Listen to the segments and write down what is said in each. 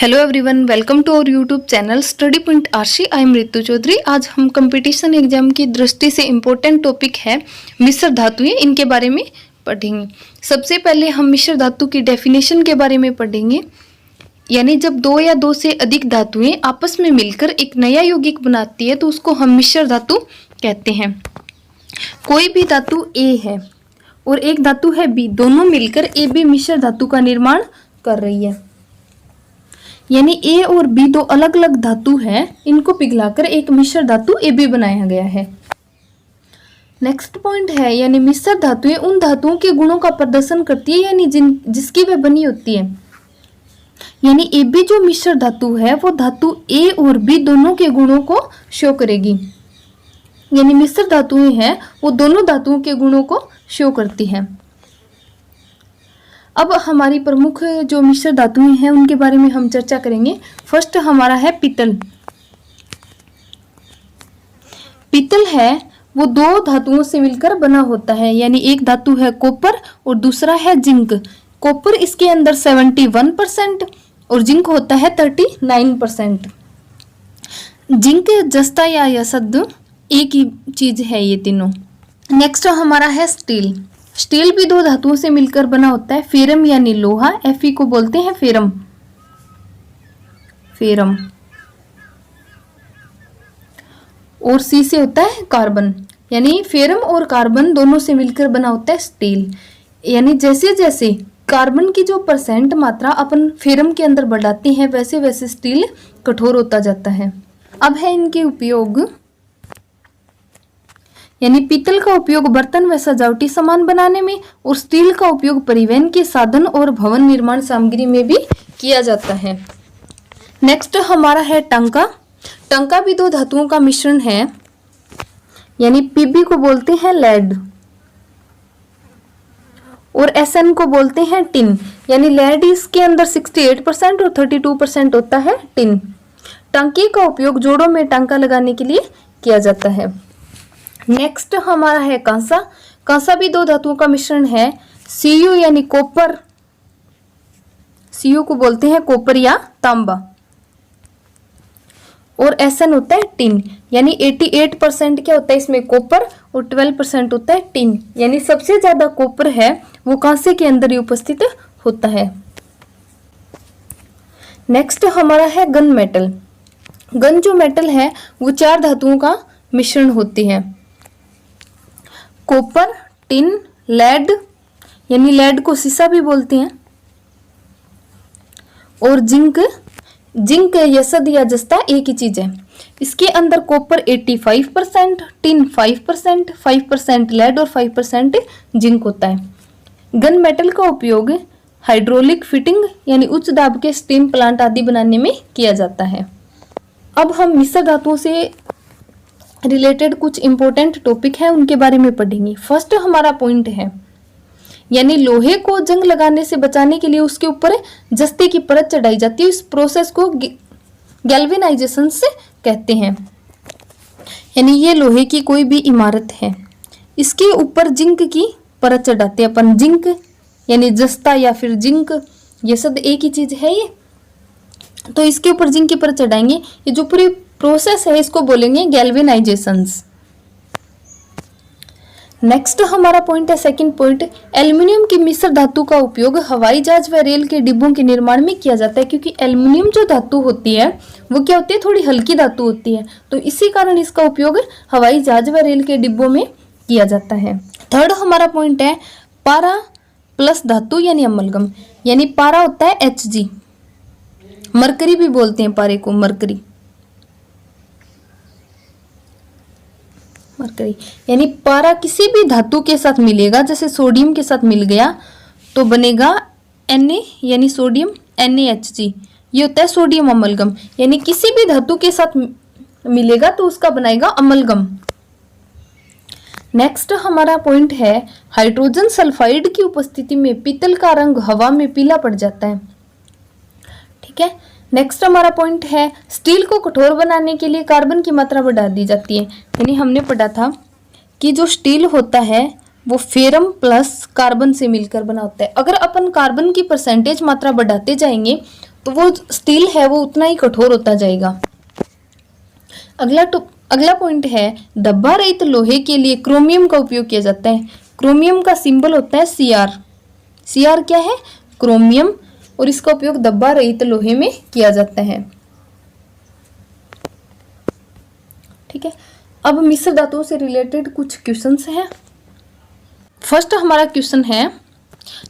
Hello everyone, welcome to our YouTube channel study point RC. I am Ritu Chaudhary. आज हम competition exam की दृष्टि से इम्पोर्टेंट टॉपिक है मिश्र धातुएं, इनके बारे में पढ़ेंगे। सबसे पहले हम मिश्र धातु की डेफिनेशन के बारे में पढ़ेंगे। यानी जब दो या दो से अधिक धातुएं आपस में मिलकर एक नया यौगिक बनाती है तो उसको हम मिश्र धातु कहते हैं। कोई भी धातु ए है और एक धातु है बी, दोनों मिलकर ए बी मिश्र धातु का निर्माण कर रही है। यानी ए और बी दो अलग अलग धातु हैं, इनको पिघलाकर एक मिश्र धातु ए बी बनाया गया है। नेक्स्ट पॉइंट है, यानी मिश्र धातुएं उन धातुओं के गुणों का प्रदर्शन करती है यानी जिसकी वह बनी होती है। यानी ए बी जो मिश्र धातु है वो धातु ए और बी दोनों के गुणों को शो करेगी। यानी मिश्र धातुएं हैं वो दोनों धातुओं के गुणों को शो करती है। अब हमारी प्रमुख जो मिश्र धातुएं हैं उनके बारे में हम चर्चा करेंगे। फर्स्ट हमारा है पीतल। पीतल है वो दो धातुओं से मिलकर बना होता है। यानी एक धातु है कॉपर और दूसरा है जिंक। कॉपर इसके अंदर 71% और जिंक होता है 39%। जिंक जस्ता या यसद एक ही चीज है ये तीनों। नेक्स्ट हमारा है स्टील। स्टील भी दो धातुओं से मिलकर बना होता है। फेरम यानी लोहा, Fe को बोलते हैं फेरम। फेरम और C से होता है कार्बन। यानी फेरम और कार्बन दोनों से मिलकर बना होता है स्टील। यानी जैसे जैसे कार्बन की जो परसेंट मात्रा अपन फेरम के अंदर बढ़ाते हैं वैसे वैसे स्टील कठोर होता जाता है। अब है इनके उपयोग। यानी पीतल का उपयोग बर्तन व सजावटी सामान बनाने में और स्टील का उपयोग परिवहन के साधन और भवन निर्माण सामग्री में भी किया जाता है। नेक्स्ट हमारा है टंका। टंका भी दो धातुओं का मिश्रण है। यानी पीबी को बोलते हैं लेड और एसएन को बोलते हैं टिन। यानी लेड इसके अंदर 68% और 32% होता है टिन। टंके का उपयोग जोड़ों में टांका लगाने के लिए किया जाता है। नेक्स्ट हमारा है कांसा। कांसा भी दो धातुओं का मिश्रण है। Cu यानी कॉपर, Cu को बोलते हैं कॉपर या तांबा और Sn होता है टिन। यानी 88% क्या होता है इसमें कॉपर और 12% होता है टिन। यानी सबसे ज्यादा कॉपर है वो कांसे के अंदर ही उपस्थित होता है। नेक्स्ट हमारा है गन मेटल। गन जो मेटल है वो चार धातुओं का मिश्रण होती है। कॉपर, टिन, लेड, यानी लेड को सीसा भी बोलते हैं, और जिंक। जिंक यसद या जस्ता एक ही चीज है। इसके अंदर कॉपर 85%, टिन 5%, 5% लेड और 5% जिंक होता है। गन मेटल का उपयोग हाइड्रोलिक फिटिंग यानी उच्च दाब के स्टीम प्लांट आदि बनाने में किया जाता है। अब हम मिश्र धातुओं से रिलेटेड कुछ इंपॉर्टेंट टॉपिक है उनके बारे में पढ़ेंगे। फर्स्ट हमारा पॉइंट है, यानी लोहे को जंग लगाने से बचाने के लिए उसके ऊपर जस्ते की परत चढ़ाई जाती है। इस प्रोसेस को गैल्वेनाइजेशन से कहते हैं। यानी ये लोहे की कोई भी इमारत है, इसके ऊपर जिंक की परत चढ़ाते हैं अपन। जिंक यानी जस्ता या फिर जिंक, ये सब एक ही चीज है। ये तो इसके ऊपर जिंक की परत चढ़ाएंगे। ये जो पूरी प्रोसेस है इसको बोलेंगे गैल्वेनाइजेशंस। नेक्स्ट हमारा पॉइंट है, सेकंड पॉइंट, एल्युमिनियम की मिश्र धातु का उपयोग हवाई जहाज व रेल के डिब्बों के निर्माण में किया जाता है। क्योंकि एल्युमिनियम जो धातु होती है वो क्या होती है, थोड़ी हल्की धातु होती है, तो इसी कारण इसका उपयोग हवाई जहाज व रेल के डिब्बों में किया जाता है। थर्ड हमारा पॉइंट है, पारा प्लस धातु यानी अमलगम। यानी पारा होता है Hg, मरकरी भी बोलते हैं पारे को, मरकरी। मरकरी यानी पारा किसी भी धातु के साथ मिलेगा, जैसे सोडियम के साथ मिल गया तो बनेगा Na यानी सोडियम NaHg, ये होता है सोडियम अमलगम। यानी किसी भी धातु के साथ मिलेगा तो उसका बनाएगा अमलगम। नेक्स्ट हमारा पॉइंट है, हाइड्रोजन सल्फाइड की उपस्थिति में पीतल का रंग हवा में पीला पड़ जाता है। ठीक है। नेक्स्ट हमारा पॉइंट है, स्टील को कठोर बनाने के लिए कार्बन की मात्रा बढ़ा दी जाती है। यानी हमने पढ़ा था कि जो स्टील होता है वो फेरम प्लस कार्बन से मिलकर बना होता है। अगर अपन कार्बन की परसेंटेज मात्रा बढ़ाते जाएंगे तो वो स्टील है वो उतना ही कठोर होता जाएगा। अगला पॉइंट है धब्बा रहित लोहे के लिए क्रोमियम का उपयोग किया जाता है। क्रोमियम का सिंबल होता है Cr। Cr क्या है? क्रोमियम, और इसका उपयोग धब्बा रहित लोहे में किया जाता है। ठीक है, अब मिश्र धातुओं से रिलेटेड कुछ क्वेश्चंस हैं। फर्स्ट हमारा क्वेश्चन है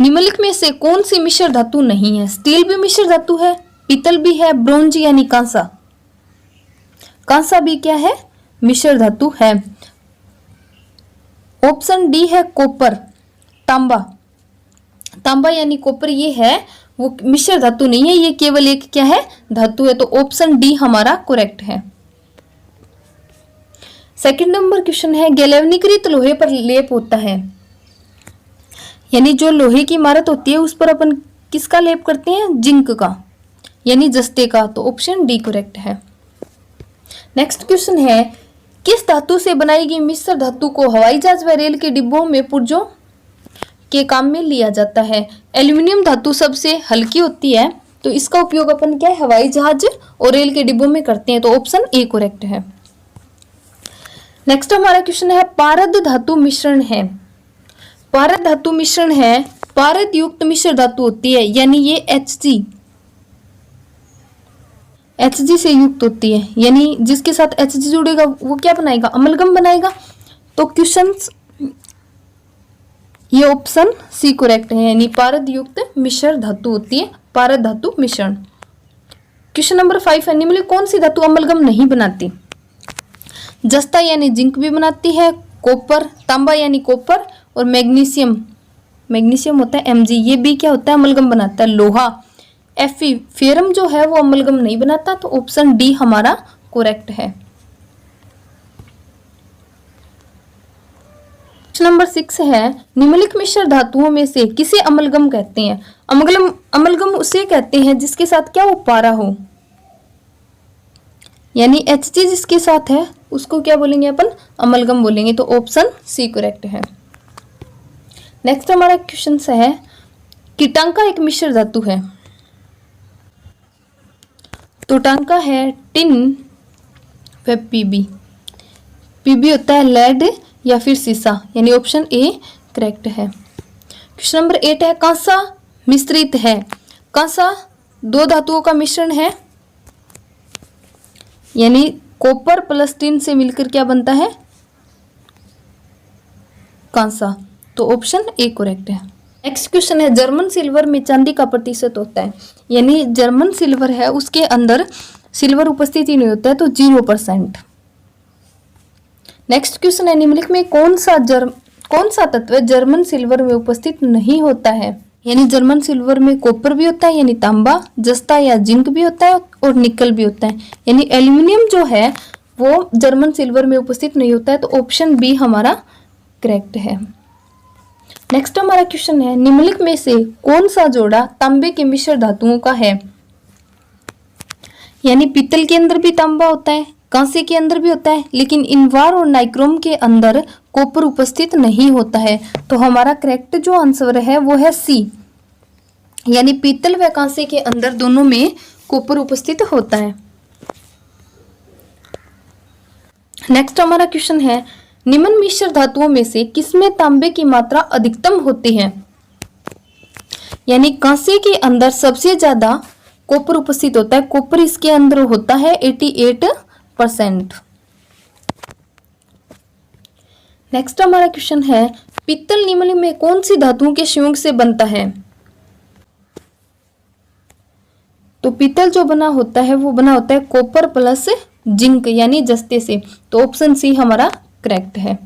निम्नलिखित में से कौन सी मिश्र धातु नहीं है? स्टील भी मिश्र धातु है, पीतल भी है, ब्रोंज यानी कांसा, कांसा भी क्या है? मिश्र धातु है। ऑप्शन डी है कॉपर, तांबा, तांबा यानी कॉपर ये है वो मिश्र धातु नहीं है, ये केवल एक क्या है? धातु है। तो ऑप्शन डी हमारा करेक्ट है। सेकंड नंबर क्वेश्चन है गैल्वेनीकृत लोहे पर लेप होता है, यानी जो लोहे की इमारत होती है उस पर अपन किसका लेप करते हैं? जिंक का, यानी जस्ते का। तो ऑप्शन डी करेक्ट है। नेक्स्ट क्वेश्चन है किस धातु से बनाई गई मिश्र धातु को हवाई जहाज व रेल के डिब्बों में पुर्जों के काम में लिया जाता है? एल्यूमिनियम धातु सबसे हल्की होती है, तो इसका उपयोग अपन क्या है? हवाई जहाज और रेल के डिब्बों में करते हैं। तो ऑप्शन ए करेक्ट है। नेक्स्ट हमारा क्वेश्चन है पारद धातु मिश्रण है। पारद धातु मिश्रण है, पारद युक्त मिश्र धातु होती है, यानी ये Hg से युक्त होती है, यानी जिसके साथ Hg जुड़ेगा वो क्या बनाएगा? अमलगम बनाएगा। तो क्वेश्चन ये ऑप्शन सी करेक्ट है, यानी पारद युक्त मिश्र धातु होती है पारद धातु मिश्रण। क्वेश्चन नंबर 5 है निम्नलिखित कौन सी धातु अमलगम नहीं बनाती? जस्ता यानी जिंक भी बनाती है, कॉपर, तांबा यानी कॉपर, और मैग्नीशियम, मैग्नीशियम होता है Mg, ये भी क्या होता है? अमलगम बनाता है। लोहा Fe, फेरम जो है वो अमलगम नहीं बनाता। तो ऑप्शन डी हमारा करेक्ट है। नंबर 6 है निम्नलिखित मिश्र धातुओं में से किसे अमलगम कहते हैं? अमलगम उसे कहते हैं जिसके साथ क्या वो पारा हो, यानी Hg जिसके साथ है उसको क्या बोलेंगे अपन? अमलगम बोलेंगे। तो ऑप्शन सी करेक्ट है। नेक्स्ट हमारा क्वेश्चन है कीटांका एक मिश्र धातु है, तो टांका है टिन व पीबी, पीबी होता है लेड या फिर सीसा, यानी ऑप्शन ए करेक्ट है। क्वेश्चन नंबर 8 है कांसा मिश्रित है। कांसा दो धातुओं का मिश्रण है, यानी कॉपर प्लस टिन से मिलकर क्या बनता है? कांसा। तो ऑप्शन ए करेक्ट है। नेक्स्ट क्वेश्चन है जर्मन सिल्वर में चांदी का प्रतिशत होता है, यानी जर्मन सिल्वर है उसके अंदर सिल्वर उपस्थिति नहीं होता है, तो 0%। नेक्स्ट क्वेश्चन है निम्नलिखित में कौन सा तत्व जर्मन सिल्वर में उपस्थित नहीं होता है? यानी जर्मन सिल्वर में कॉपर भी होता है, यानी तांबा, जस्ता या जिंक भी होता है, और निकल भी होता है, यानी एल्यूमिनियम जो है वो जर्मन सिल्वर में उपस्थित नहीं होता है। तो ऑप्शन बी हमारा करेक्ट है। नेक्स्ट हमारा क्वेश्चन है निम्नलिखित में से कौन सा जोड़ा तांबे के मिश्र धातुओं का है? यानी पीतल के अंदर भी तांबा होता है, कांसे के अंदर भी होता है, लेकिन इनवार और नाइक्रोम के अंदर कॉपर उपस्थित नहीं होता है। तो हमारा करेक्ट जो आंसर है वो है सी, यानी पीतल व कांसे के अंदर दोनों में कॉपर उपस्थित होता है। नेक्स्ट हमारा क्वेश्चन है निम्न मिश्र धातुओं में से किसमें तांबे की मात्रा अधिकतम होती है? यानी कांसे के अंदर सबसे ज्यादा कॉपर उपस्थित होता है, कॉपर इसके अंदर होता है 88%। नेक्स्ट हमारा क्वेश्चन है पीतल निम्नलिखित में कौन सी धातुओं के संयोग से बनता है? तो पीतल जो बना होता है वो बना होता है कॉपर प्लस जिंक, यानी जस्ते से। तो ऑप्शन सी हमारा करेक्ट है।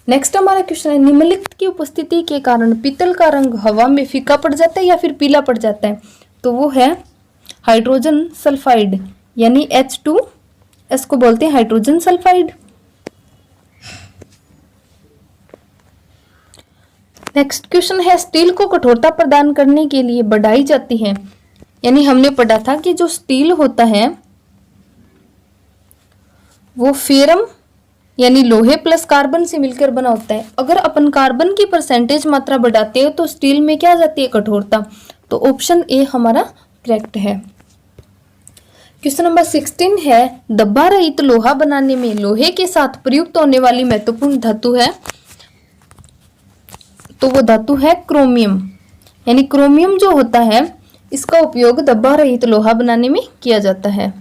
नेक्स्ट हमारा क्वेश्चन है निम्नलिखित की उपस्थिति के कारण पीतल का रंग हवा में फीका पड़ जाता है या फिर पीला पड़ जाता है? तो वो है हाइड्रोजन सल्फाइड, यानी H2S को बोलते हैं हाइड्रोजन सल्फाइड। नेक्स्ट क्वेश्चन है स्टील को कठोरता प्रदान करने के लिए बढ़ाई जाती है, यानी हमने पढ़ा था कि जो स्टील होता है वो फेरम यानी लोहे प्लस कार्बन से मिलकर बना होता है। अगर अपन कार्बन की परसेंटेज मात्रा बढ़ाते हैं तो स्टील में क्या आ जाती है? कठोरता। तो ऑप्शन ए हमारा करेक्ट है। क्वेश्चन नंबर 16 है, दब्बा रहित लोहा बनाने में लोहे के साथ प्रयुक्त होने वाली महत्वपूर्ण धातु है, तो वो धातु है क्रोमियम। यानी क्रोमियम जो होता है इसका उपयोग दब्बा रहित लोहा बनाने में किया जाता है।